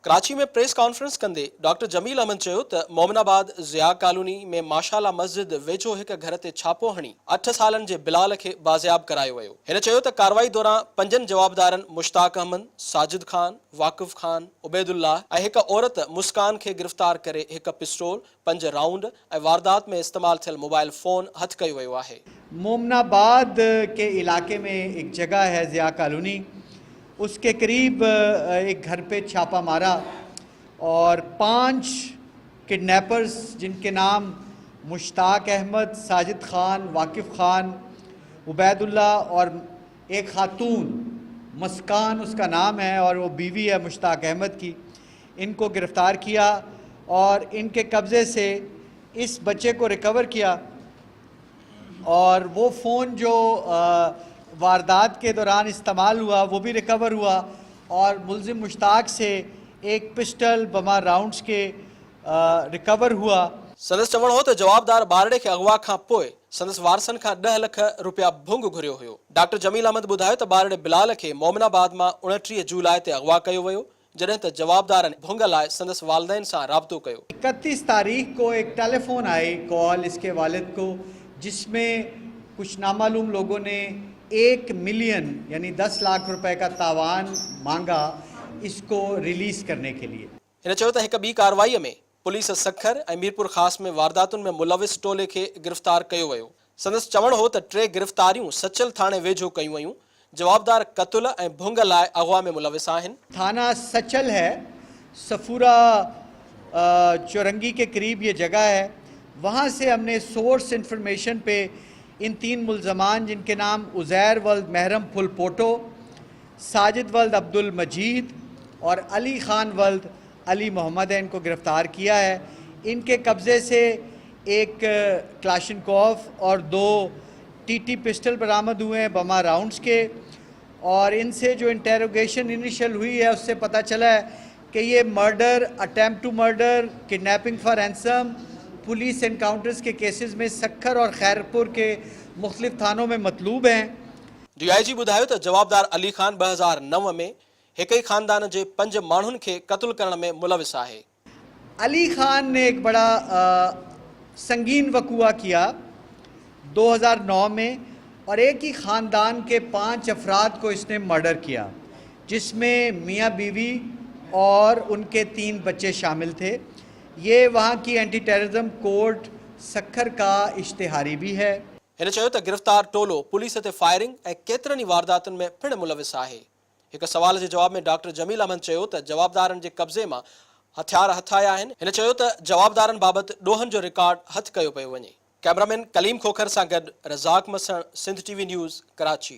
कराची में press conference कंदे doctor Jameel Ahmad चयो त मोमिनाबाद ज़िया कॉलोनी में माशाला मस्जिद वेझो हिक घर ते छापो हणी 8 सालन जे बिलाल खे बाज़ियाब करायो वियो। हिन चयो त कार्रवाई दौरान 5 जवाबदारनि मुश्ताक अहमद, साजिद खान, वाकिफ खान, उबैदुल्लाह ऐं हिक औरत मुस्कान खे गिरफ्तार करे हिक पिस्टोल, 5 राउंड ऐं वारदात में इस्तेमाल थियल मोबाइल फोन हथ कयो वियो आहे। मोमनाबाद के इलाके में एक जगह है ज़िया कॉलोनी, उसके करीब एक घर पे छापा मारा और 5 किडनैपर्स जिनके नाम मुश्ताक अहमद, साजिद खान, वाकिफ खान, उबैदुल्ला और एक खातून मुस्कान उसका नाम है और वो बीवी है मुश्ताक अहमद की, इनको गिरफ़्तार किया और इनके कब्ज़े से इस बच्चे को रिकवर किया और वो फ़ोन जो वारदात के दौरान इस्तेमाल हुआ वो भी रिकवर हुआ और मुलजिम मुश्ताक से एक पिस्टल बमा राउंड्स के रिकवर हुआ। संदस चवण हो तो जवाबदार बारड़े के अगवा खां पोइ संदस वारसन खां 10 लाख रुपया भुंग घुरियो हुयो। डॉक्टर जमील अहमद ॿुधायो त बारड़े बिलाल खे मोमिनाबाद मां 29 जुलाई ते अगवा कयो वियो, जॾहिं त जवाबदारनि भुंग लाइ संदस वालिदैन सां राब्तो कयो। 31 तारीख को एक टेलीफोन आई कॉल इसके वालिद को, जिसमें कुछ नामालूम लोगों ने 1 मिलियन यानी 10 लाख रुपए का तावान मांगा इसको रिलीज करने के लिए। हिन चयो त हिक ॿी कार्रवाई में पुलिस सखर ऐं मीरपुर ख़ास में वारदातुनि में मुलविस टोले खे गिरफ़्तार कयो वियो। संदसि चवण हो त 3 गिरफ़्तारियूं सचल थाणे वेझो कयूं वयूं। जवाबदार कत्ल ऐं भुंग लाइ अगवा में मुलविस आहिनि। थाना सचल है, सफूरा चौरंगी के करीब ये जगह है, वहाँ से हमने सोर्स इंफॉर्मेशन पे इन 3 मुल्ज़मान जिनके नाम उज़ैर वल्द महरम फुल पोटो, साजिद वल्द अब्दुल मजीद और अली ख़ान वल्द अली मोहम्मद है, इनको गिरफ़्तार किया है। इनके कब्ज़े से एक क्लाशनकोफ और 2 टीटी पिस्टल बरामद हुए हैं बमा राउंड्स के, और इनसे जो इंटेरोगेशन इनिशियल हुई है उससे पता चला है कि ये murder, attempt to murder, kidnapping for ransom, police encounters के केसेस में सखर और खैरपुर के मुख्तलिफ थानों में मतलूब हैं। DIG ॿुधायो त जवाबदार अली खान 2009 में हिक ही खानदान जे 5 माण्हुनि खे क़त्ल करण में मुलविस आहे। अली खान ने एक बड़ा संगीन वक़ुआ किया 2009 में और एक ही ख़ानदान के 5 अफराद को इसने मर्डर किया, जिसमें मियाँ बीवी और उनके 3 बच्चे शामिल थे। ये वहाँ की एंटी टेररिज्म कोर्ट सखर का इश्तिहारी भी है। हिन चयो त गिरफ़्तार टोलो पुलिस ते फायरिंग ऐं केतिरनि ई वारदातुनि में पिण मुलविस आहे। हिक सवाल जे जवाब में डॉक्टर जमील अहमद चयो त जवाबदारनि जे कब्ज़े मां हथियार हथाया आहिनि। हिन चयो त जवाबदारनि बाबति ॾोहनि जो रिकॉर्ड हथ कयो पियो वञे। कैमरामैन कलीम खोखर सां गॾु रज़ाक मसण, सिंध TV न्यूज़, कराची।